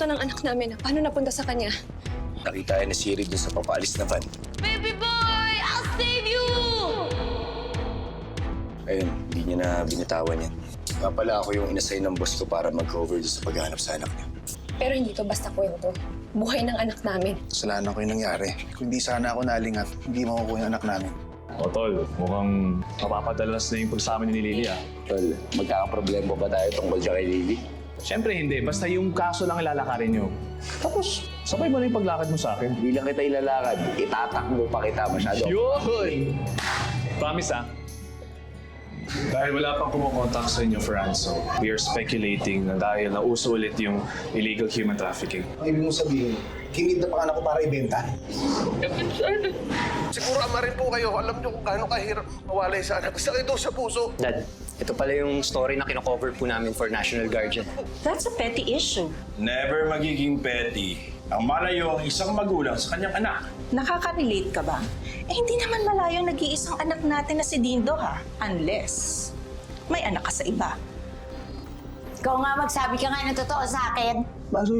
to ng anak namin. Paano napunta sa kanya? Nakita ni Siri dun sa papaalis na van. Baby boy! I'll save you! Ayun, hindi niya na binitawan yan. Nga pala ako yung inassign ng boss ko para mag-cover dun sa paghahanap sa anak niya. Pero hindi to basta kwento. Buhay ng anak namin. Kasalanan ko yung nangyari. Kung di sana ako nalingat, hindi makukuha yung anak namin. O tol, mukhang mapapadalas na yung pagsama ni Lily ah. Tol, magkakaproblema ba tayo tungkol siya kay Lily? Siyempre hindi, basta yung kaso lang ilalakarin nyo. Tapos, sabay mo na yung paglakad mo sa akin. Hindi lang kita ilalakad, itatakbo pa kita masyado. Yun! Promise ah. Dahil wala pang kumukontak sa inyo for ransom, we are speculating na dahil nauso ulit yung illegal human trafficking. Ang ibig mong sabihin, kinidnap ang anak ko para ibenta? Siguro ama rin po kayo. Alam niyo kung gaano kahirap mawalay sa anak. Sakit daw sa puso. Dad, ito pala yung story na kino-cover po namin for National Guardian. That's a petty issue. Never magiging petty ang malayo ang isang magulang sa kanyang anak. Nakaka-relate ka ba? Eh, hindi naman malayong nag-iisang anak natin na si Dindo, ha? Unless may anak ka sa iba. Ikaw nga magsabi ka nga ng totoo sa akin.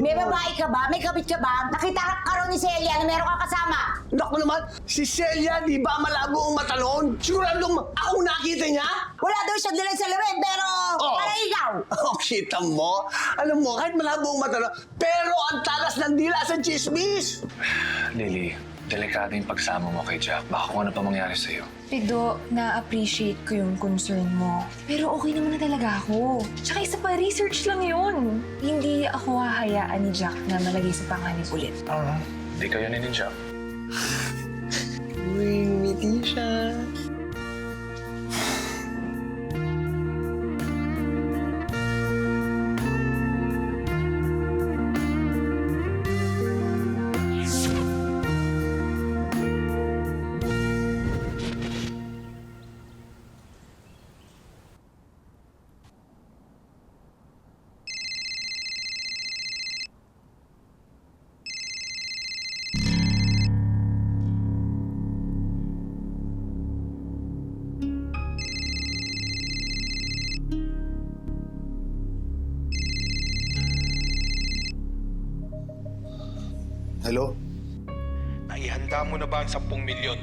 May babae ka ba? May kabit ka ba? Nakita ka raw ni Celia na meron kang kasama. Naku naman, si Celia, di ba malabo ang mata noon? Siguradong ako nakita niya? Wala daw siya dilang sa lamin, pero para ikaw. Oh, kita mo? Alam mo, kahit malabo ang mata noon, pero ang talas ng dila sa chismis. Lily, delikado yung pagsama mo kay Jack. Baka kung ano pa mangyari sa'yo. Pido, na-appreciate ko yung concern mo. Pero okay naman na talaga ako. Tsaka isa pa, research lang yun. Hindi ako hahayaan ni Jack na malagay sa panganib ulit. Hindi kayo ni Jack. Uy, ngumiti siya. Hello? Naihanda mo na ba ang 10 milyon?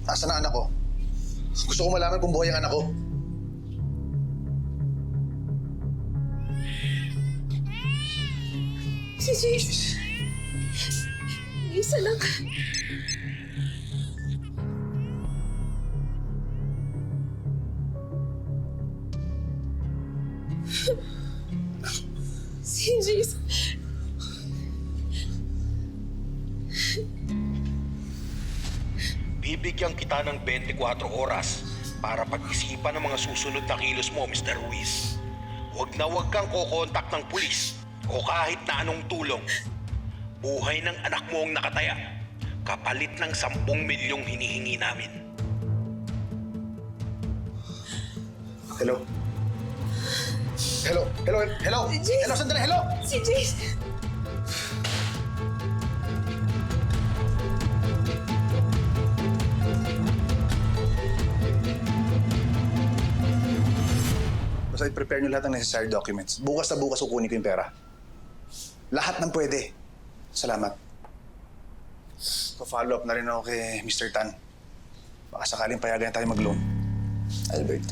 Nasaan ang anak ko? Gusto ko malaman kung buhay ang anak ko. Si Jace. Isa lang. Si Jace. Bibigyan kita ng 24 oras para pag-isipan ang mga susunod na kilos mo, Mr. Ruiz. Huwag na huwag kang kokontak ng pulis o kahit na anong tulong. Buhay ng anak mo ang nakataya, kapalit ng 10 milyong hinihingi namin. Hello? Hello? Hello? Hello? Hello, sandali, hello? Si Jace. Basta i-prepare nyo lahat ng necessary documents. Bukas na bukas kukunin ko yung pera. Lahat ng pwede. Salamat. Pa-follow up na rin ako kay Mr. Tan. Baka sakaling payagan tayo mag-loan. Albert,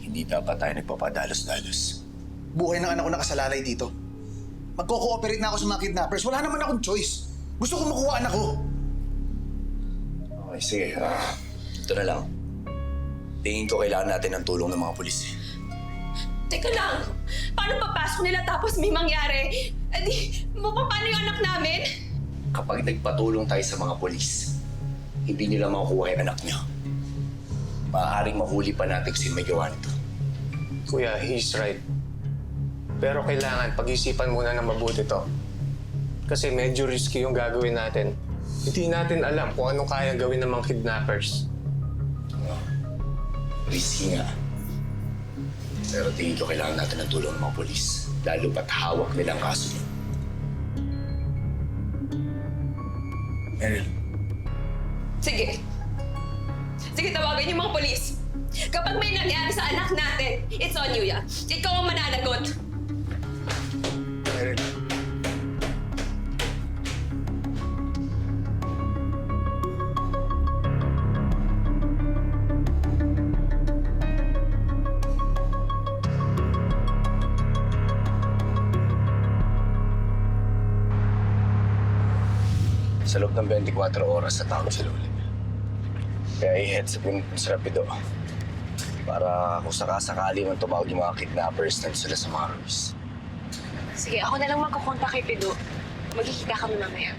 hindi dapat tayo nagpapadalos-dalos. Buhay ng anak ko nakasalalay dito. Magko-cooperate na ako sa mga kidnappers. Wala naman akong choice. Gusto ko makuha anak ko. Okay, sige. Ito na lang. Tingin ko kailangan natin ng tulong ng mga pulis. Teka lang. Paano papasok nila tapos may mangyari? Eh di, paano yung anak namin? Kapag nagpatulong tayo sa mga pulis, hindi nila makukuha yung anak niyo. Maaaring mahuli pa natin kasi may gawa nito. Kuya, he's right. Pero kailangan pag-isipan muna ng mabuti to. Kasi medyo risky yung gagawin natin. Hindi natin alam kung anong kaya gawin ng mga kidnappers. Risky nga. Pero tingin ko kailangan natin ng tulong ng mga pulis. Lalo pat hawak nilang kaso niyo. Meryl. Sige. Sige, tawagan yung mga polis. Kapag may nangyari sa anak natin, it's on you, ya. Ikaw ang mananagot. Sa loob ng 24 oras sa tawag sila ulit. Kaya i-heads up yung sa Rapido. Para kung sakasakali man tumawag yung mga kidnappers na sila sa mga Ruiz. Sige, ako na lang magkukontak kay Pido. Magkikita kami mamaya.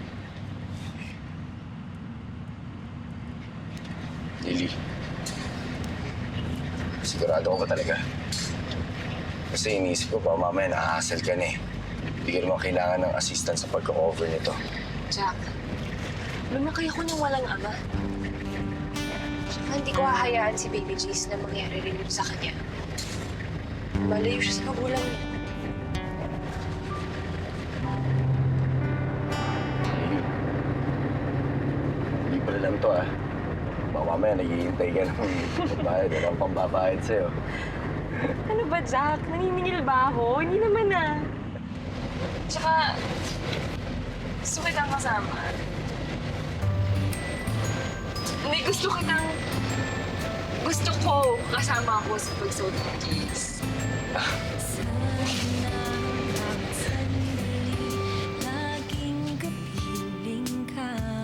Lily, sigurado ko ba talaga? Kasi iniisip ko pa mamaya na-hassle ka na eh. Hindi ka naman kailangan ng assistance sa pagka-cover nito. Jack, lumaki ako ng walang ama. Tsaka hindi ko hahayaan si Baby Jace na mangyari rin yun sa kanya. Malayo siya sa magulang niya. Hindi pala lang to ah. Baka mamaya naghihintay ka ng pambayad. Walang pambabayad sa'yo. Ano ba, Jack? Naniningil ba ako? Hindi naman ah. Tsaka, gusto kitang kasama. Hindi, gusto ko kasama ako sa pagsuot ng jeans.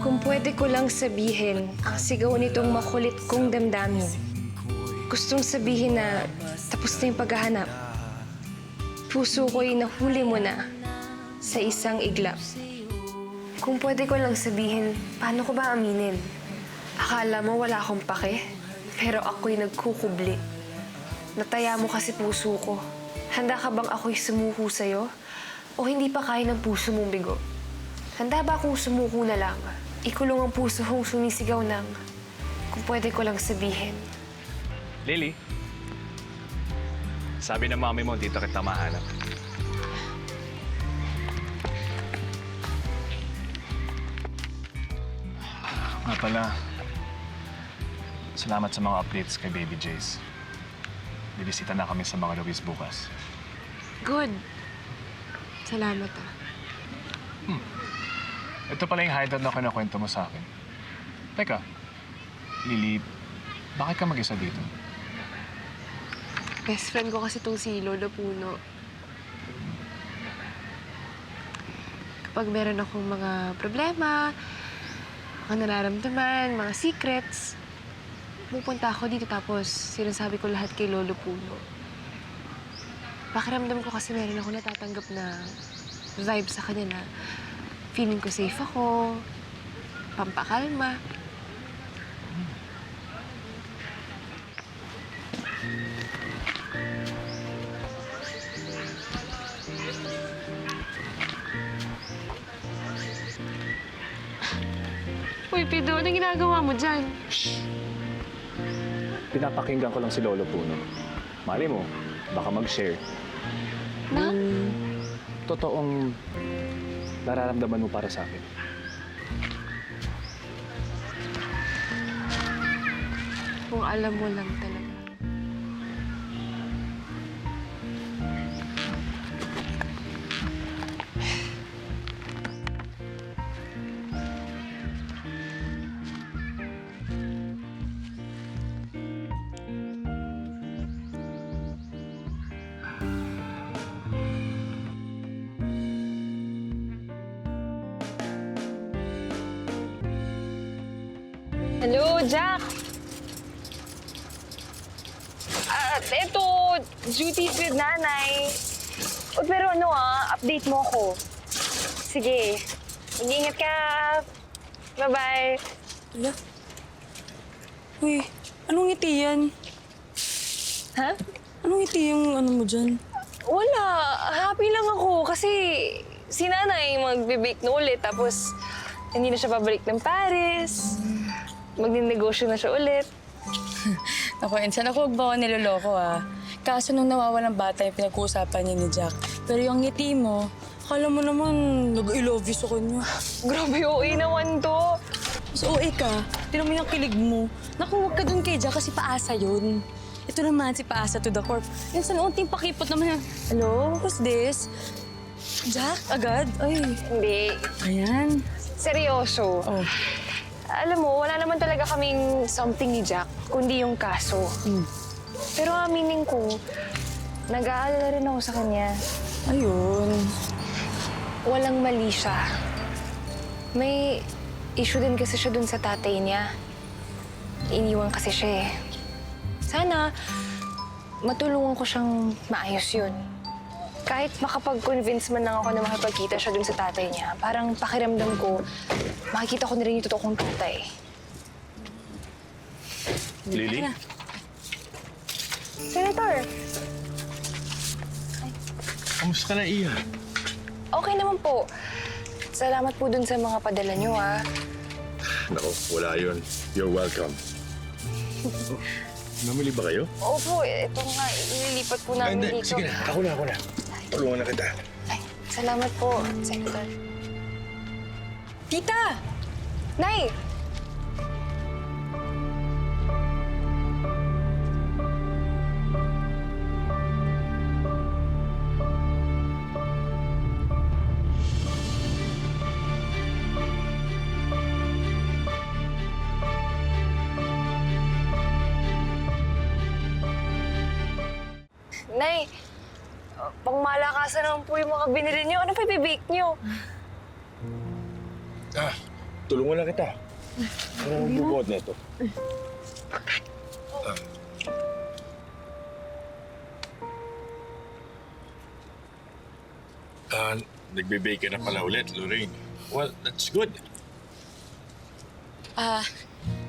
Kung pwede ko lang sabihin ang sigaw nitong makulit kong damdamin. Gustong sabihin na tapos na yung paghahanap. Puso ko'y nahuli mo na sa isang iglap. Kung pwede ko lang sabihin, paano ko ba aminin? Akala mo wala akong pake, pero ako'y nagkukubli. Nataya mo kasi puso ko. Handa ka bang ako'y sumuko sa'yo? O hindi pa kaya ng puso mong bigo? Handa ba akong sumuko na lang? Ikulong ang puso kong sumisigaw ng kung pwede ko lang sabihin. Lily, sabi ng mami mo, dito kita mahanap. Nga pala, salamat sa mga updates kay Baby Jace. Bibisita na kami sa mga Luis bukas. Good. Salamat ah. Ito pala yung hideout na kinakwento mo sa akin. Teka, Lily, bakit ka mag-isa dito? Best friend ko kasi itong si Lolo Puno. Kapag meron akong mga problema, mga nararamdaman, mga secrets, pupunta ako dito tapos sinasabi ko lahat kay Lolo Puno. Pakiramdam ko kasi meron ako natatanggap na vibe sa kanya na feeling ko safe ako, pampakalma. Uy, Pido, anong ginagawa mo dyan? Pinapakinggan ko lang si Lolo Puno. Mali mo, baka mag-share. Na? Totoong nararamdaman mo para sa akin. Kung alam mo lang talaga. Hello, Jack! Eto, duties with nanay. O, pero ano update mo ako. Sige, mag-iingat ka. Bye-bye. Ala? Uy, anong ngiti yan? Ha? Anong ngiti yung ano mo dyan? Wala, happy lang ako kasi si nanay magbe-bake na ulit tapos hindi na siya pabalik ng Paris. Magninegosyo na siya ulit. Ako, Ensan, ako huwag ba ako niloloko Kaso nung nawawalang bata yung pinag-uusapan niya ni Jack. Pero yung ngiti mo, akala mo naman nag-I-love you sa kanya. Grabe, OA naman to. Mas OA ka. Tinan mo yung kilig mo. Naku, huwag ka dun kay Jack kasi paasa yun. Ito naman si Paasa to the corp. Ensan, unting pakipot naman yan. Hello? Who's this? Jack? Agad? Ay. Hindi. Ayan. Seryoso. Oh. Alam mo, wala naman talaga kaming something ni Jack, kundi yung kaso. Pero aminin ko, nag-aalala rin ako sa kanya. Ayun. Walang mali siya. May issue din kasi siya dun sa tatay niya. Iniwan kasi siya eh. Sana, matulungan ko siyang maayos yun. Kahit makapag-convince man lang ako na makipagkita siya dun sa tatay niya, parang pakiramdam ko, makikita ko na rin yung totoo kong tatay. Lily? Senator, Kamusta ka na, Iha? okay naman po. Salamat po dun sa mga padala niyo, ha. Naku, wala yun. You're welcome. Namili ba kayo? Opo, ito nga, ililipat po namin dito. Sige na. Ako na. Tulungan na kita. Ay, salamat po, Senator. Tita! Nay! Nay, pangmalakasan naman po yung mga binili niyo. Ano pa ibibake niyo? Tulungan na kita. Ano ang bubod na ito? Nagbe-bake ka na pala ulit, Lorraine. Well, that's good.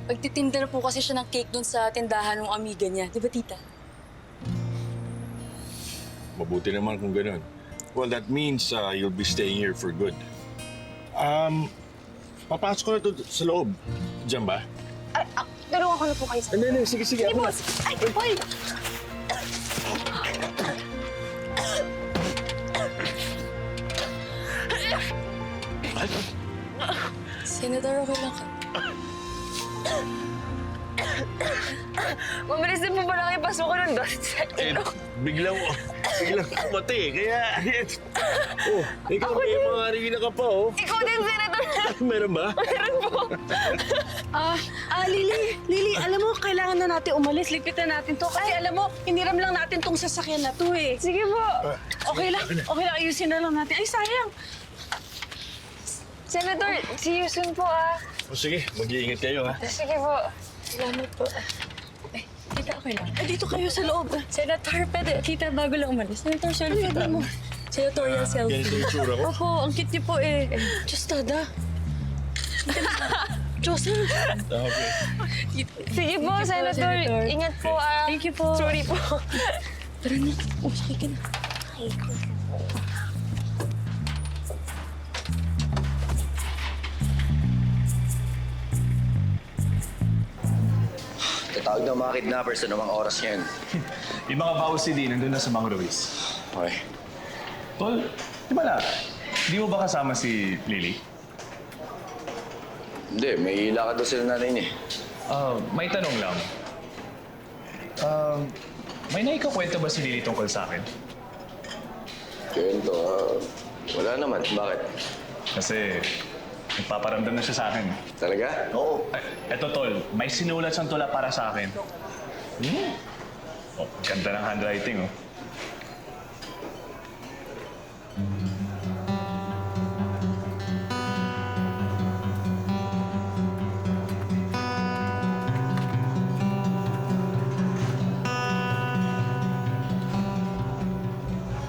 Pagtitinda na po kasi siya ng cake dun sa tindahan ng amiga niya. Di ba, tita? Mabuti naman kung ganun. Well, that means you'll be staying here for good. Papasok ko na to sa loob. Diyan ba? Ay, tulungan ko na po kayo sa... Hindi, sige. Sige, Ako na. boss! Ay, boy! Senator, okay lang ka. Mabilis din po ba lang ipasukan ng doon sa ilong? Biglang kumati. Kaya, ikaw may mga harina ka pa, oh. Ikaw din, Senator! Meron ba? Meron po! Lily, alam mo, kailangan na natin umalis. Lipitan natin to. Kasi alam mo, hiniram lang natin tong sasakyan na to eh. Sige po! Okay lang, ayusin na lang natin. Ay, sayang. Senator, see you soon po, ah. O sige, mag-iingat kayo, ha? Sige po. Salamat po. Tita, okay lang. Ay, dito kayo sa loob. Senator, pwede. Tita, bago lang umalis. Senator, selfie mo. Senatorial selfie. Ganito yung tsura ko. Opo, ang cute niyo po eh. Diyos, Tada. Diyos, Okay. Sige po, Senator. Senator. Ingat po, ah. Thank you po. Sorry po. Tara na. Sakay ka na. Tatawag ng mga kidnappers sa namang oras ngayon. Yung mga bawas si Dean, nandun na sa Mang Ruiz. Okay. Tol, di ba na? Di mo ba kasama si Lily? Hindi, may lakad daw sila nanay niya. May tanong lang. May naikakwento ba si Lily tungkol sa akin? Kwento, wala naman. Bakit? Kasi nagpaparamdam na siya sa akin. Talaga? Oo. Eto, Tol, may sinulat siyang tula para sa akin. Oh, ganda ng handwriting, oh.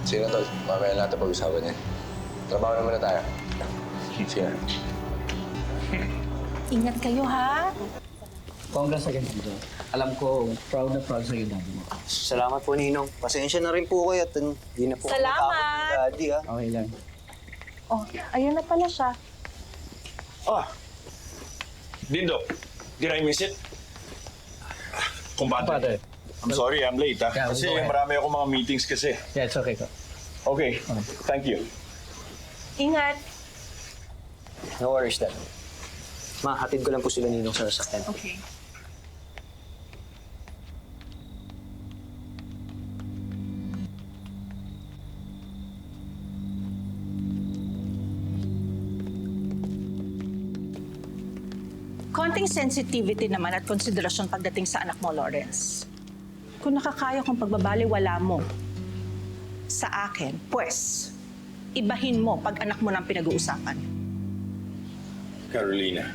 Sige na, Tol. Mamaya natin pag-usapan yan. Trabaho na muna tayo. Sige na. ingat kayo ha. Congrats again, Tito. Alam ko, proud na proud sa'yo, Daddy mo. Salamat po, Ninong. Pasensya na rin po kayo at hindi na po Salamat! Daddy, ha? Okay lang. Oh, ayun na pala siya. Dindo, did I miss it? Kumpante. I'm sorry, I'm late, ha? Yeah, Kasi go ahead. marami ako mga meetings kasi. Yeah, it's okay. Okay, thank you. Ingat. No worries, Dad. Mahatid ko lang po sila Ninong sa sasakyan. Okay. Konting sensitivity naman at konsiderasyon pagdating sa anak mo, Lawrence. Kung nakakaya kong pagbabaliwala mo sa akin, pues, ibahin mo pag anak mo nang pinag-uusapan. Carolina,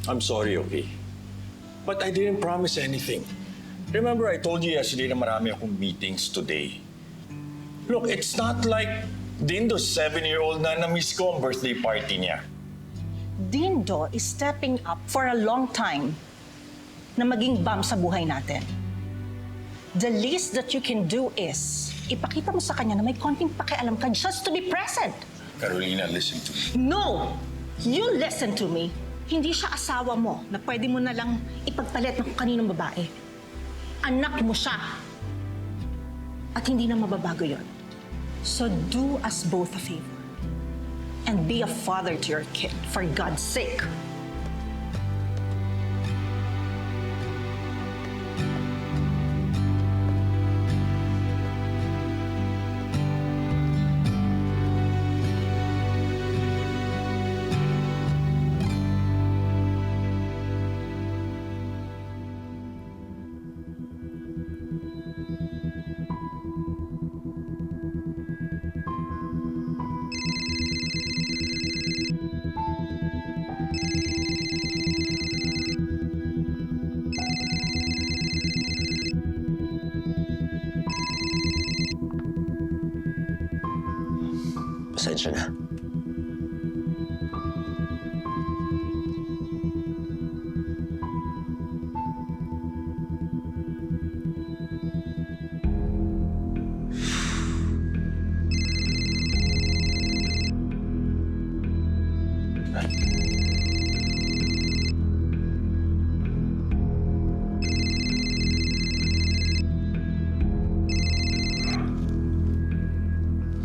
I'm sorry, okay? But I didn't promise anything. Remember, I told you yesterday na marami akong meetings today. Look, it's not like Dindo's 7-year-old na na-miss ko ang birthday party niya. Dindo is stepping up for a long time na maging bum sa buhay natin. The least that you can do is ipakita mo sa kanya na may konting pakialam ka just to be present. Carolina, listen to me. No! You listen to me. Hindi siya asawa mo na pwede mo na lang ipagpalit ng kaninong babae. Anak mo siya. At hindi na mababago yon. So do us both a favor. And be a father to your kid, for God's sake. Pasensya na.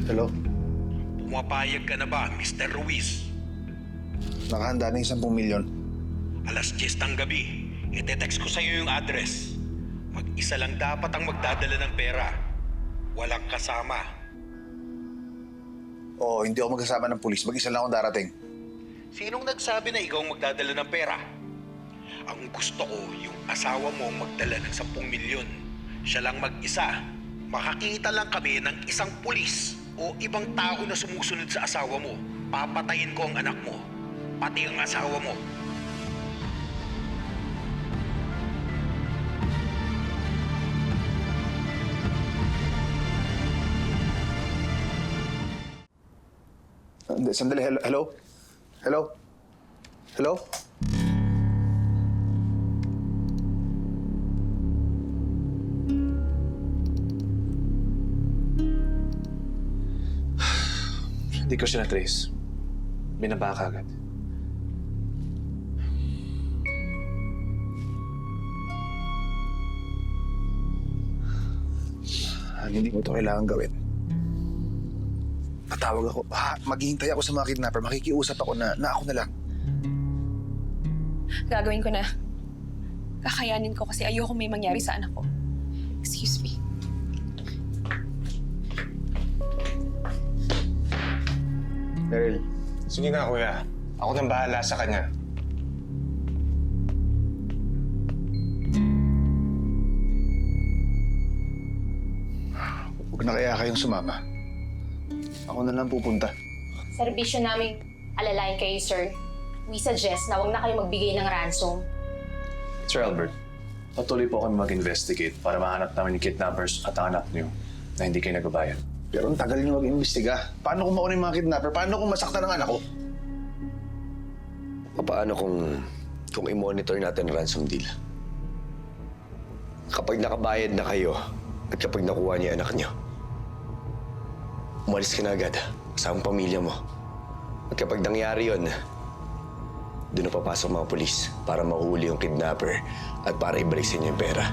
Hello? Pumapayag ka na ba, Mr. Ruiz? Nakahanda na 10 milyon. Alas 10 ng gabi, ite-text ko sa'yo yung address. Mag-isa lang dapat ang magdadala ng pera. Walang kasama. Oo, hindi ako magkasama ng pulis. Mag-isa lang akong darating. Sinong nagsabi na ikaw ang magdadala ng pera? Ang gusto ko, yung asawa mo ang magdala ng 10 milyon. Siya lang mag-isa. Makakita lang kami ng isang pulis o ibang tao na sumusunod sa asawa mo. Papatayin ko ang anak mo. Pati ang asawa mo. Sandali, hello? Hello? Hello? Hindi ko siya na-trace. Binaba ka agad. Hindi mo ito kailangan gawin. Patawag ako. Maghihintay ako sa mga kidnapper. Makikiusap ako na ako na lang. Gagawin ko na. Kakayanin ko kasi ayoko may mangyari sa anak ko. Excuse me. Daryl, sige na kuya. Ako nang bahala sa kanya. Huwag na kaya kayong sumama. Ako na lang pupunta. Serbisyo naming alalayan kayo, sir. We suggest na huwag na kayo magbigay ng ransom. Sir Albert, patuloy po kami mag-investigate para mahanap namin yung kidnappers at ang anak niyo na hindi kayo nagbabayad. Pero ang tagal niyo mag-imbestiga. Paano kung makunin yung mga kidnapper? Paano kung masaktan ang anak ko? Paano kung i-monitor natin ang ransom deal? Kapag nakabayad na kayo at kapag nakuha niya anak niyo, umalis ka na agad sa pamilya mo. At kapag nangyari yun, doon na papasok mga pulis para mahuli yung kidnapper at para ibalik sa inyo yung pera.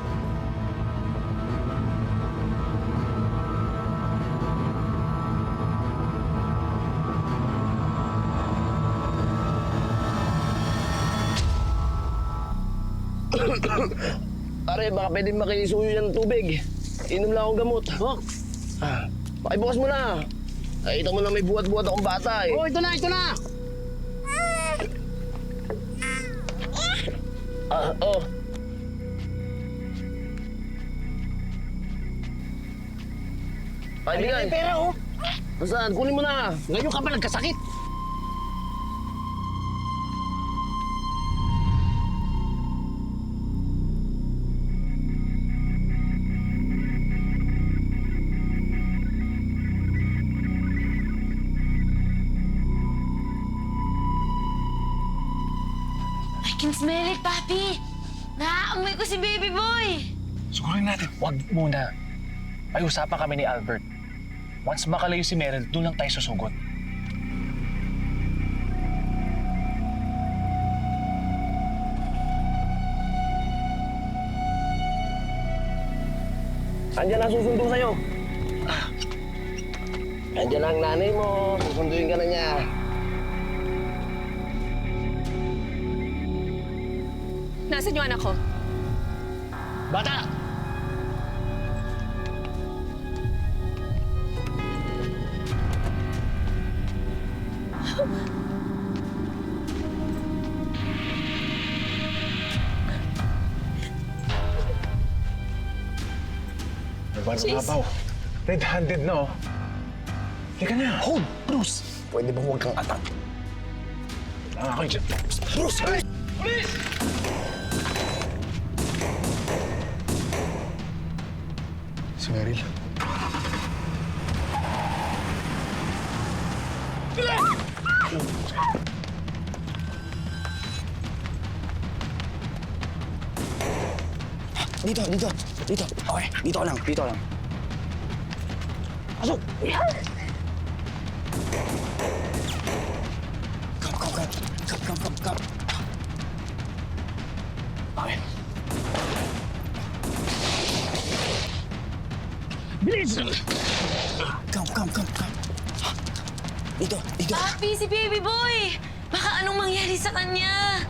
Pare, baka pwede makisuyo yan ng tubig. Inom lang akong gamot. Oh. Pakibukas mo na. Nakita mo na may buhat-buhat akong bata eh. Oh, ito na, ito na! Oh. Ay, bigay. Pera, oh. Nasaan? Kunin mo na. Ngayon ka pa nagkasakit. Mas Merit, papi! Naaamoy ko si baby boy! Sigurin natin. Wag muna. May usapan kami ni Albert. Once makalayo si Meryl, doon lang tayo susugot. Andiyan ang susundo sa'yo. Andiyan ang nanay mo. Susunduin ka na niya. Nasaan yung anak ko? Bata! Babaw. Red-handed na, oh. Halika na. Hold! Bruce! Pwede bang huwag kang atak? Ah, okay dyan. Bruce! Hey! Si Meryl. Dito. Okay, dito ka lang. Pasok! Come. Okay. Bilis! Come. Dito. Papi, si baby boy! Baka anong mangyari sa kanya?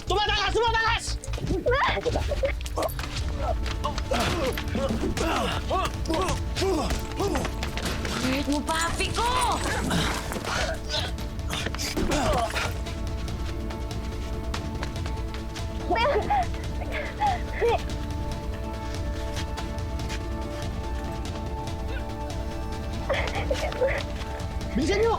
Tumatakas! Hurt mo, papi ko! Bilisan niyo!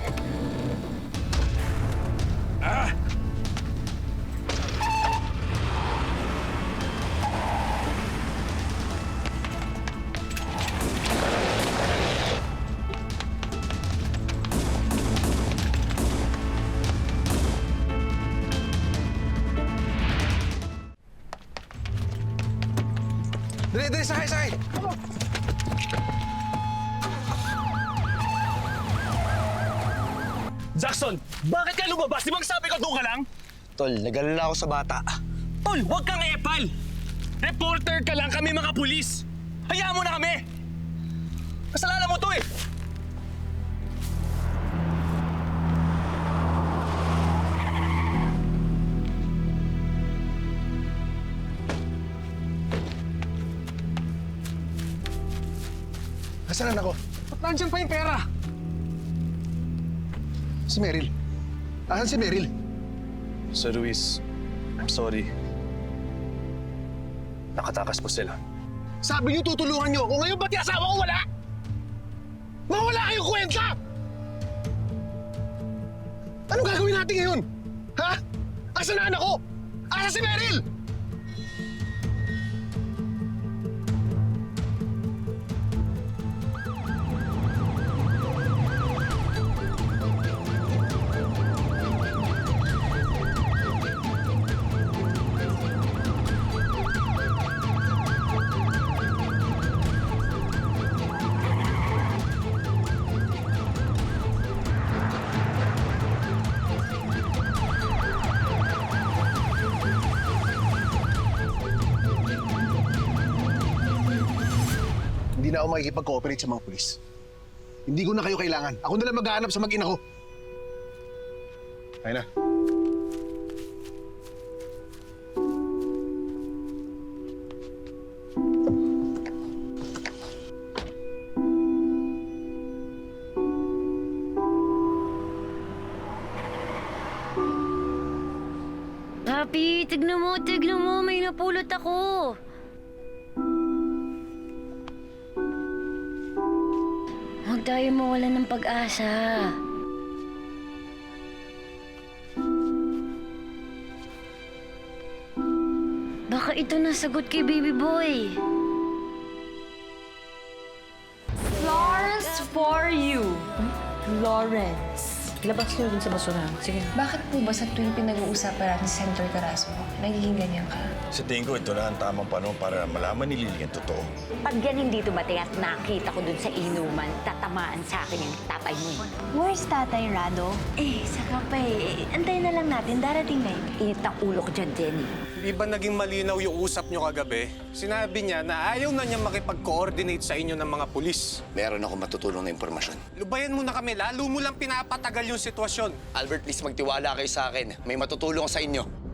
Dali, sakay! Jackson, bakit ka lumabas? Di ba sabi ko doon ka lang? Tol, nag-alala ako sa bata. Tol, huwag kang epal! Reporter ka lang, kami mga pulis! Hayaan mo na kami! Kasalanan mo to eh! Nasaan ako? Ba't nandiyan pa yung pera? Si Meryl. Asan si Meryl? Sir Luis, I'm sorry. Nakatakas po sila. Sabi niyo tutulungan niyo ako. Ngayon ba't yung asawa ko wala? Mawala kayong kwenta! Anong gagawin natin ngayon? Ha? Asan na anak ko? Asan si Meryl? Hindi na ako makikipag-cooperate sa mga pulis. Hindi ko na kayo kailangan. Ako na lang maghahanap sa mag-ina ko. Ayun na. Papi, tignan mo. May napulot ako. Huwag tayo mawalan ng pag-asa. Baka ito na sagot kay baby boy. for you, Lawrence. Labas niyo dun sa basurahan. Sige. Bakit po ba sa tuwing pinag-uusapan natin si Senator Carrasco, nagiging ganyan ka? Sa tingin ko, ito na ang tamang panahon para malaman ni Lily ang totoo. Pag yan hindi dumating at nakita ko dun sa inuman, tatamaan sa akin yung tatay mo. Where's Tatay Rado? Saka pa antayin na lang natin, darating na yun. Init ang ulo ko dyan, Jenny. Di ba naging malinaw yung usap nyo kagabi? Sinabi niya na ayaw na niya makipag-coordinate sa inyo ng mga pulis. Meron ako matutulong na impormasyon. Lubayan mo na kami, lalo mo lang pinapatagal yung sitwasyon. Albert, please magtiwala kayo sa akin. May matutulong sa inyo.